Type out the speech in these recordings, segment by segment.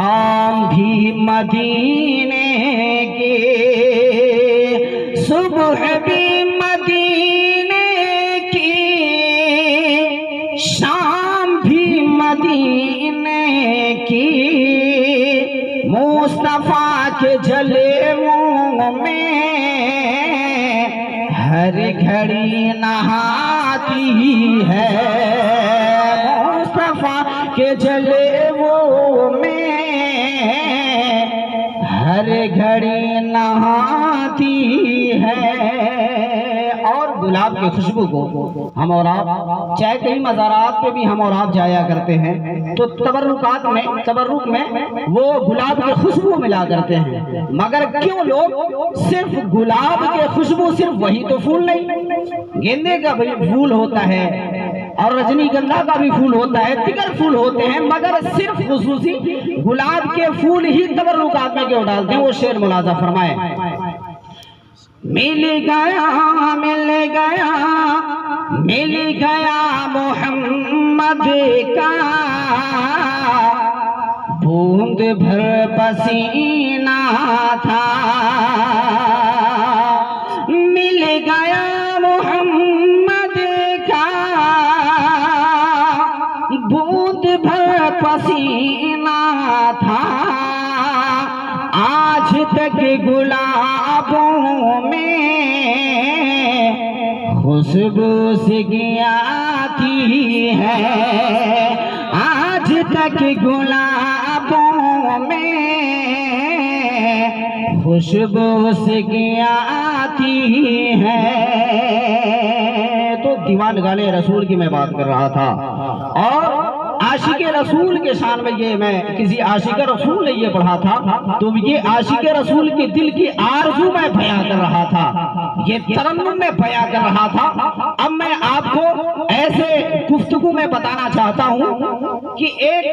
شام بھی مدینے کی، صبح بھی مدینے کی، شام بھی مدینے کی، مصطفیٰ کے جلے میں ہر گھڑی نہاتی ہے، مصطفیٰ کے جلے میں ہر گھڑی نہاتی ہے۔ اور گلاب کی خوشبو کو ہم اور آپ چاہے کئی مزارات پہ بھی ہم اور آپ جایا کرتے ہیں تو تبرک میں وہ گلاب کی خوشبو ملا کرتے ہیں، مگر کیوں لوگ صرف گلاب کی خوشبو، صرف وہی تو پھول نہیں، گیندے کا بھی پھول ہوتا ہے اور رجنی گندھا کا بھی پھول ہوتا ہے، دیگر پھول ہوتے ہیں، مگر صرف خصوصی گلاب کے پھول ہی تبرکات میں کیوں ڈالتے ہیں؟ وہ شعر ملاحظہ فرمائے، مل گیا مل گیا مل گیا محمد کا بوند بھر پسینہ تھا، مل گیا محمد کا بوند بھر پسینہ تھا، آج تک گلابوں میں خوشبو سگیاتی ہے، آج تک گلابوں میں خوشبو سگیاتی ہے۔ تو دیوان گانے رسول کی میں بات کر رہا تھا، اور عاشق رسول کے شان میں یہ میں کسی عاشق رسول نے یہ پڑھا تھا تو یہ عاشق رسول کے دل کی آرزو میں بیان کر رہا تھا، یہ ترنم میں بیان کر رہا تھا۔ اب میں آپ کو ایسے گفتگو میں بتانا چاہتا ہوں کہ ایک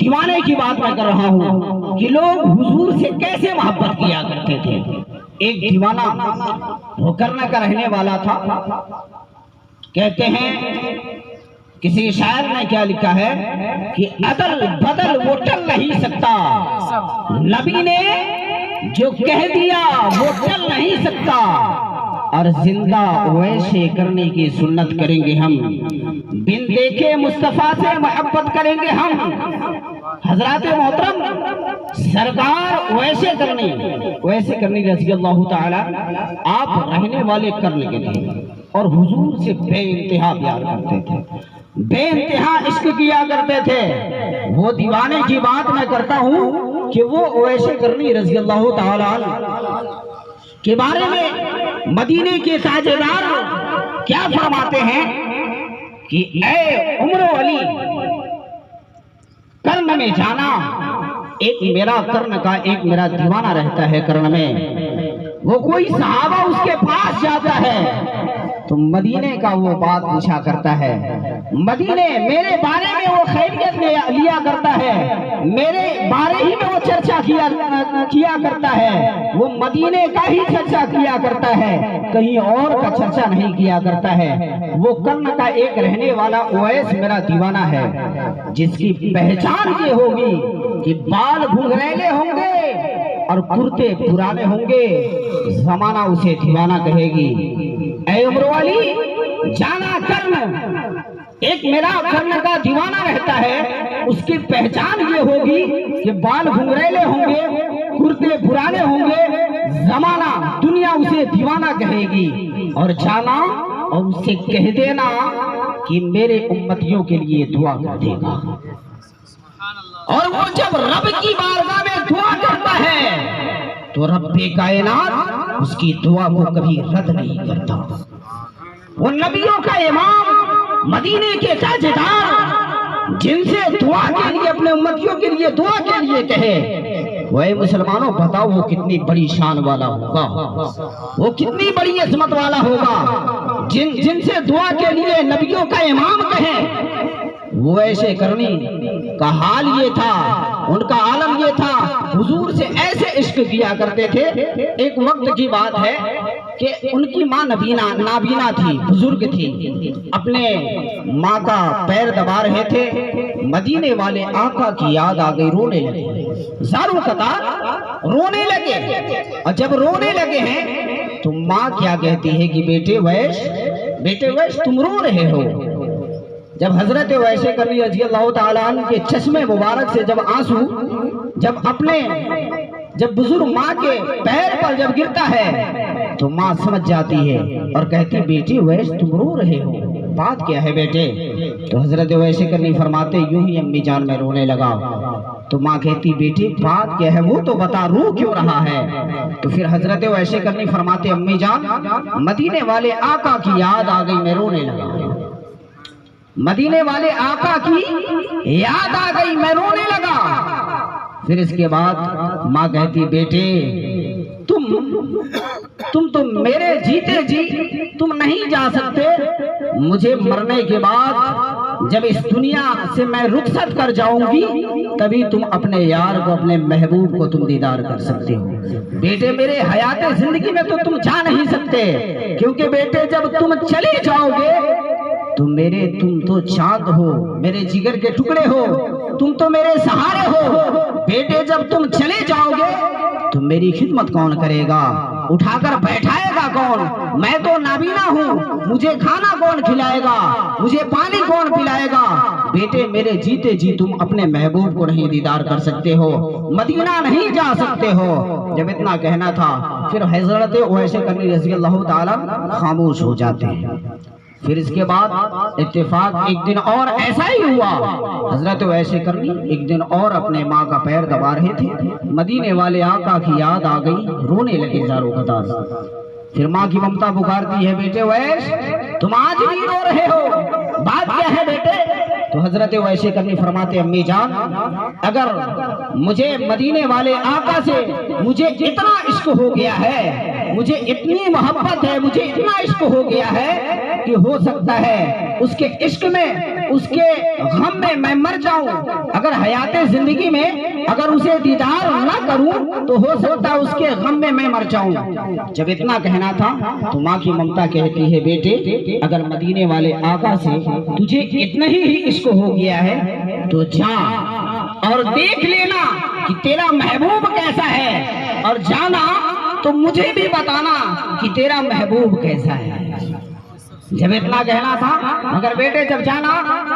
دیوانے کی بات میں کر رہا ہوں کہ لوگ حضور سے کیسے محبت کیا کرتے تھے۔ ایک دیوانہ بھوکرنا کا رہنے والا تھا، کہتے ہیں کسی شاعر نے کیا لکھا ہے کہ عدل بدل وہ ٹل نہیں سکتا، نبی نے جو کہہ دیا وہ ٹل نہیں سکتا، اور زندہ ویسے کرنے کی سنت کریں گے ہم، بن دیکھے مصطفیٰ سے محبت کریں گے ہم۔ حضرات محترم، سرکار ویسے کرنے رضی اللہ تعالی آپ رہنے والے کرنے کے تھے، اور حضور سے بے انتہا پیار کرتے تھے، بے انتہا عشق کیا کرتے تھے۔ وہ دیوانے کی بات میں کرتا ہوں کہ وہ اویس قرنی رضی اللہ تعالیٰ کے بارے میں مدینے کے تاجدار کیا فرماتے ہیں کہ اے عمر علی، کرن میں جانا، ایک میرا کرن کا ایک میرا دیوانہ رہتا ہے کرن میں، وہ کوئی صحابہ اس کے پاس جاتا ہے تو مدینے کا وہ بات پوچھا کرتا ہے، مدینے میرے بارے میں وہ خیریت لیا کرتا ہے، میرے بارے ہی میں وہ چرچا کیا کرتا ہے، وہ مدینے کا ہی چرچا کیا کرتا ہے، کہیں اور کا چرچا نہیں کیا کرتا ہے۔ وہ کرن کا ایک رہنے والا اویس میرا دیوانہ ہے، جس کی پہچان یہ ہوگی کہ بال گھنگریلے ہوں گے اور کرتے پرانے ہوں گے، زمانہ اسے دیوانہ کہے گی۔ اے عمر علی، جانا کرن، ایک میرا کرن کا دیوانہ رہتا ہے، اس کی پہچان یہ ہوگی کہ بال گھنگریلے ہوں گے، کرتے پرانے ہوں گے، زمانہ دنیا اسے دیوانہ کہے گی، اور جانا اور اسے کہہ دینا کہ میرے امتیوں کے لیے دعا کر دے گا۔ اور وہ جب رب کی بارگاہ میں دعا کرتا ہے تو رب کائنات اس کی دعا کو کبھی رد نہیں کرتا۔ وہ نبیوں کا امام، مدینے کے تاجدار، جن سے دعا کے لیے اپنے امتیوں کے لیے دعا کے لیے کہے، وہ اے مسلمانوں بتاؤ وہ کتنی بڑی شان والا ہوگا، وہ کتنی بڑی عظمت والا ہوگا، جن سے دعا کے لیے نبیوں کا امام کہے۔ وہ ایسے کرنی کا حال یہ تھا، ان کا عالم یہ تھا، حضور سے ایسے عشق کیا کرتے تھے۔ ایک وقت کی بات ہے کہ ان کی ماں نابینا تھی، بزرگ تھی، اپنے ماں کا پیر دبا رہے تھے، مدینے والے آقا کی یاد آ گئی، رونے لگے، زاروں قطار رونے لگے۔ اور جب رونے لگے ہیں تو ماں کیا کہتی ہے کہ بیٹے ویش تم رو رہے ہو۔ جب حضرت ویس کرنی رضی اللہ تعالیٰ عنہ کے چشمے مبارک سے جب آنسو جب بزرگ ماں کے پیر پر جب گرتا ہے تو ماں سمجھ جاتی ہے اور کہتی بیٹی ویس تم رو رہے ہو، بات کیا ہے بیٹے؟ تو حضرت ویس کرنی فرماتے یوں ہی امی جان میں رونے لگا۔ تو ماں کہتی بیٹی بات کیا ہے وہ تو بتا، رو کیوں رہا ہے؟ تو پھر حضرت ویس کرنی فرماتے امی جان مدینے والے آقا کی یاد آ گئی، میں رونے لگا، مدینے والے آقا کی یاد آ گئی، میں رونے لگا۔ پھر اس کے بعد ماں کہتی بیٹے تم تو میرے جیتے جی تم نہیں جا سکتے، مجھے مرنے کے بعد جب اس دنیا سے میں رخصت کر جاؤں گی تبھی تم اپنے یار کو، اپنے محبوب کو تم دیدار کر سکتے ہو۔ بیٹے میرے حیات زندگی میں تو تم جا نہیں سکتے، کیونکہ بیٹے جب تم چلے جاؤ گے تم تو چاند ہو، میرے جگر کے ٹکڑے ہو، تم تو میرے سہارے ہو۔ بیٹے جب تم چلے جاؤ گے تو میری خدمت کون کرے گا، اٹھا کر بیٹھائے گا کون؟ میں تو نابینا ہوں، مجھے کھانا کون کھلائے گا، مجھے پانی کون پلائے گا؟ بیٹے میرے جیتے جی تم اپنے محبوب کو نہیں دیدار کر سکتے ہو، مدینہ نہیں جا سکتے ہو۔ جب اتنا کہنا تھا پھر حضرت ویس کرنی رضی اللہ تعالیٰ خاموش ہو جاتے ہیں۔ پھر اس کے بعد اتفاق ایک دن اور ایسا ہی ہوا، حضرت ویس کرنی ایک دن اور اپنے ماں کا پیر دبا رہے تھے، مدینے والے آقا کی یاد آ گئی، رونے لگے زاروں قطار۔ پھر ماں کی ممتا پکارتی ہے بیٹے ویس تم آج بھی رو رہے ہو، بات کیا ہے بیٹے؟ تو حضرت ویس کرنی فرماتے امی جان اگر مجھے مدینے والے آقا سے مجھے اتنا عشق ہو گیا ہے، مجھے اتنی محبت ہے، مجھے اتنا عشق ہو گیا ہے کہ ہو سکتا ہے اس کے عشق میں، اس کے غم میں میں مر جاؤں، اگر حیات زندگی میں اگر اسے دیدار نہ کروں تو ہو سکتا ہے اس کے غم میں میں مر جاؤں۔ جب اتنا کہنا تھا تو ماں کی ممتا کہتی ہے بیٹے اگر مدینے والے آقا سے تجھے اتنا ہی عشق ہو گیا ہے تو جا اور دیکھ لینا کہ تیرا محبوب کیسا ہے، اور جانا تو مجھے بھی بتانا کہ تیرا محبوب کیسا ہے۔ جب اتنا کہنا تھا مگر بیٹے جب جانا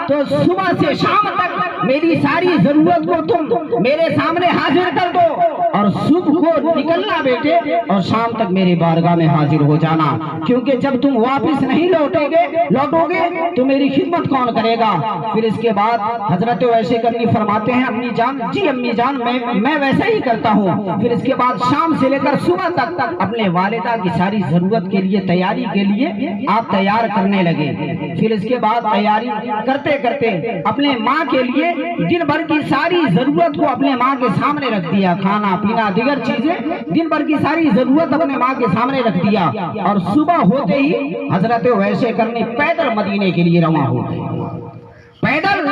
تو صبح سے شام تک میری ساری ضرورت کو تم میرے سامنے حاضر کر دو، اور صبح کو نکلنا بیٹے اور شام تک میری بارگاہ میں حاضر ہو جانا، کیونکہ جب تم واپس نہیں لوٹو گے تو میری خدمت کون کرے گا؟ پھر اس کے بعد حضرت ویس کرنی فرماتے ہیں امی جان جی امی جان میں ویسا ہی کرتا ہوں۔ پھر اس کے بعد شام سے لے کر صبح تک اپنے والدہ کی ساری ضرورت کے لیے، تیاری کے لیے آپ تیار کرنے لگے۔ پھر اس کے بعد تیاری کرتے کرتے اپنے ماں کے لیے دن بھر کی ساری ضرورت کو اپنے ماں کے سامنے رکھ دیا، کھانا پینا دیگر چیزیں دن بھر کی ساری ضرورت اپنے ماں کے سامنے رکھ دیا، اور صبح ہوتے ہی حضرت ویس کرنی پیدل مدینے کے لیے رواں ہو گئے، پیدل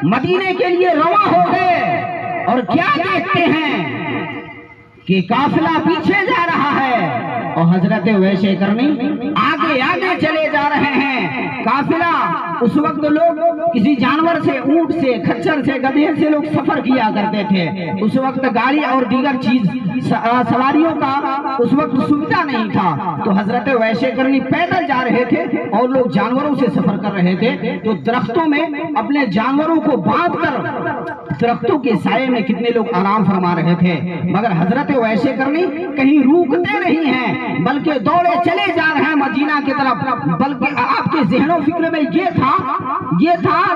مدینے کے لیے رواں ہو گئے۔ اور کیا دیکھتے ہیں کہ قافلہ پیچھے جا رہا ہے اور حضرت ویس کرنی آگے آگے چلے جا رہے ہیں۔ قافلہ اس وقت لوگ کسی جانور سے، اونٹ سے، کھچر سے، گدھے سے لوگ سفر کیا کرتے تھے، اس وقت گاڑی اور دیگر چیز سواریوں کا اس وقت سویدھا نہیں تھا، تو حضرت ویس کرنی پیدل جا رہے تھے اور لوگ جانوروں سے سفر کر رہے تھے، تو درختوں میں اپنے جانوروں کو باندھ کر درختوں کے سائے میں کتنے لوگ آرام فرما رہے تھے، مگر حضرت ویس کرنی کہیں روکتے نہیں ہیں بلکہ دوڑے چلے جا رہے ہیں مدینہ کی طرف۔ بلکہ آپ کے ذہن و فکر میں یہ تھا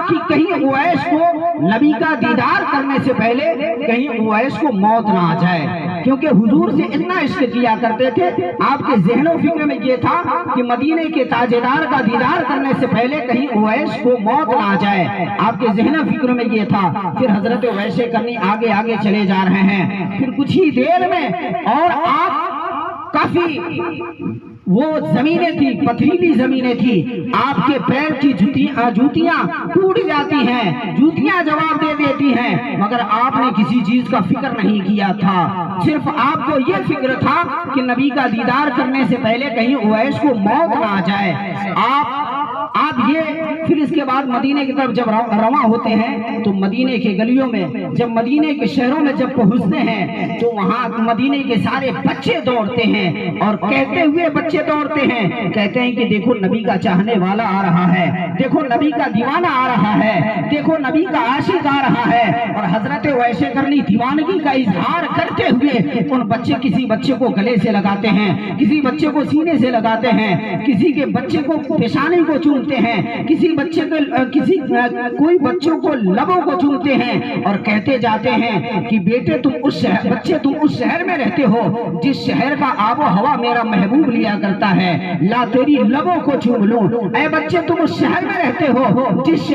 کہ کہیں اویس کو نبی کا دیدار کرنے سے پہلے کہیں اویس کو موت نہ آ جائے، کیونکہ حضور سے اتنا عشق کیا کرتے تھے۔ آپ کے ذہن و فکر میں یہ تھا کہ مدینے کے تاجدار کا دیدار کرنے سے پہلے کہیں اویس کو موت نہ آ جائے، آپ کے ذہن و فکر میں یہ تھا۔ پھر حضرت ویس کرنی آگے آگے چلے جا رہے ہیں، پھر کچھ ہی دیر میں اور آپ کافی وہ زمینیں تھی پتھریلی زمینیں تھی، آپ کے پیر کی جوتیاں ٹوٹ جاتی ہیں، جوتیاں جواب دے دیتی ہیں، مگر آپ نے کسی چیز کا فکر نہیں کیا تھا، صرف آپ کو یہ فکر تھا کہ نبی کا دیدار کرنے سے پہلے کہیں اویس کو موت نہ آ جائے۔ آپ یہ پھر اس کے بعد مدینے کی طرف جب رواں ہوتے ہیں تو مدینے کے گلیوں میں، جب مدینے کے شہروں میں جب پہنچتے ہیں تو وہاں مدینے کے سارے بچے دوڑتے ہیں اور کہتے ہوئے بچے دوڑتے ہیں، کہتے ہیں کہ دیکھو نبی کا چاہنے والا آ رہا ہے، دیکھو نبی کا دیوانہ آ رہا ہے، دیکھو نبی کا عاشق آ رہا ہے۔ اور حضرت اویس کرنی دیوانگی کا اظہار کرتے ہوئے کسی بچے کو گلے سے لگاتے ہیں، کسی بچے کو سینے سے لگاتے ہیں، کسی کے بچے کو پیشانی کو چومتے ہیں، کوئی بچوں کو لبوں کو چومتے ہیں اور کہتے جاتے ہیں کہ بیٹے تم اس شہر میں رہتے ہو جس شہر کا آب و ہوا میرا محبوب لیا کرتا ہے، لا تیری لبوں کو چوم لوں۔ اے بچے تم اس شہر میں رہتے ہو جس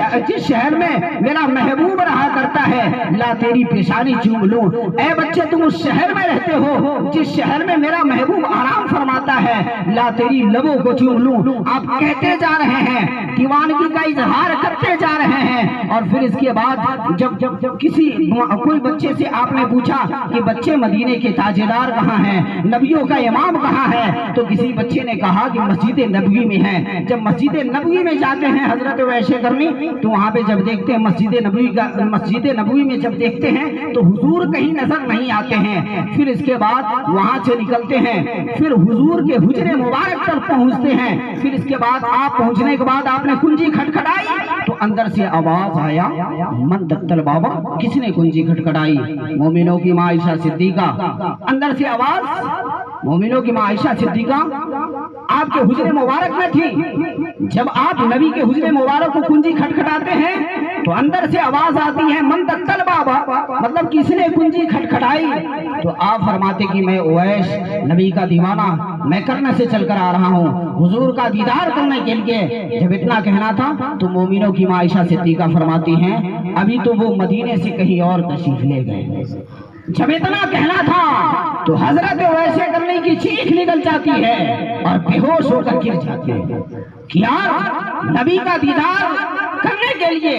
شہر میں میرا محبوب رہا کرتا ہے، لا تیری پیشانی چوم لوں۔ اے بچے تم اس شہر میں رہتے ہو جس شہر میں میرا محبوب آرام فرماتا ہے، لا تیری لبوں کو چوم لوں۔ آپ کہتے جا رہے ہیں، دیوانگی کا اظہار کرتے جا رہے ہیں۔ اور پھر اس کے بعد جب کوئی بچے سے آپ نے پوچھا کہ بچے مدینے کے تاجدار کہاں ہیں، نبیوں کا امام کہاں ہے، تو کسی بچے نے کہا کہ مسجد نبوی میں ہے۔ جب مسجد نبوی میں جاتے ہیں حضرت اویس کرنی تو وہاں پہ جب دیکھتے ہیں مسجد نبوی میں جب دیکھتے ہیں تو حضور کہیں نظر نہیں آتے ہیں۔ پھر اس کے بعد وہاں سے نکلتے ہیں، پھر حضور کے حجرے مبارک تک پہنچتے ہیں۔ پھر اس کے بعد آپ پہنچنے کے بعد آپ نے کنجی کھٹکھٹائی تو اندر سے آواز آیا، من دقتل بابا، کس نے کنجی کھٹکھٹائی؟ مومنوں کی ماں عائشہ صدیقہ۔ اندر سے آواز، مومنوں کی ماں عائشہ صدیقہ آپ کے حجرے مبارک میں تھی۔ جب آپ نبی کے حجرے مبارک کو کنجی کھٹکھٹاتے ہیں تو اندر سے آواز آتی ہے، من دقتل بابا، مطلب کس نے کنجی کھٹکھٹائی؟ تو آپ فرماتے کہ میں اویس نبی کا دیوانہ، میں کرنے سے چل کر آ رہا ہوں حضور کا دیدار کرنے کے لیے۔ جب اتنا کہنا تھا تو مومنوں کی ماں عائشہ صدیقہ فرماتی ہیں ابھی تو وہ مدینے سے کہیں اور تشریف لے گئے۔ جب اتنا کہنا تھا تو حضرت اویس کرنی کی چیخ نکل جاتی ہے اور بے ہوش ہو کر گر جاتے ہیں کہ یار نبی کا دیدار کرنے کے لیے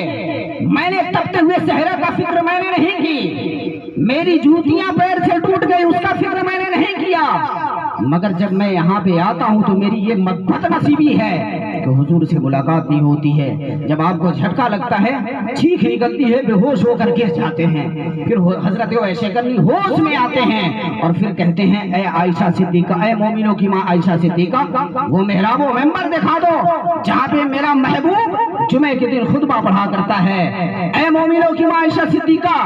میں نے تپتے ہوئے صحرا کا فکر میں نے نہیں کی، میری جوتیاں پیر سے ٹوٹ گئی اس کا فکر میں نے نہیں کیا، مگر جب میں یہاں پہ آتا ہوں تو میری یہ بد نصیبی ہے کہ حضور سے ملاقات نہیں ہوتی ہے۔ جب آپ کو جھٹکا لگتا ہے، چیخ نکلتی ہے، بے ہوش ہو کر گر جاتے ہیں۔ پھر حضرت اویس کرنی ہوش میں آتے ہیں اور پھر کہتے ہیں اے عائشہ صدیقہ، اے مومنوں کی ماں عائشہ صدیقہ، وہ محراب و منبر دکھا دو جہاں پہ میرا محبوب جمعے کے دن خطبہ پڑھا کرتا ہے۔ اے مومنوں کی ماں عائشہ صدیقہ،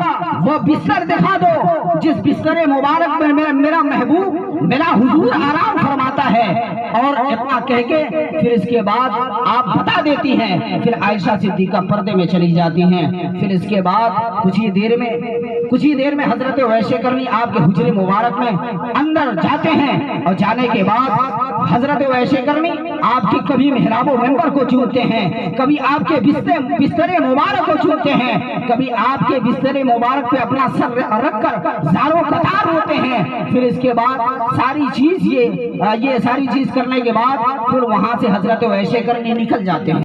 وہ بستر دکھا دو جس بستر مبارک میں میرا محبوب، میرا حضور آرام فرماتا ہے۔ اور اتنا کہہ کے پھر اس کے بعد آپ بتا دیتی ہیں، پھر عائشہ صدیقہ پردے میں چلی جاتی ہیں۔ پھر اس کے بعد کچھ ہی دیر میں حضرت اویس کرنی آپ کے حجرے مبارک میں اندر جاتے ہیں، اور جانے کے بعد حضرت اویس کرنی آپ کی کبھی محراب و منبر کو چومتے ہیں، کبھی آپ کے بستر مبارک کو چومتے ہیں، کبھی آپ کے بستر مبارک پہ اپنا سر رکھ کر زاروں قطار ہوتے ہیں۔ پھر اس کے بعد ساری چیز کرنے کے بعد پھر وہاں سے حضرت اویس کرنی نکل جاتے ہیں۔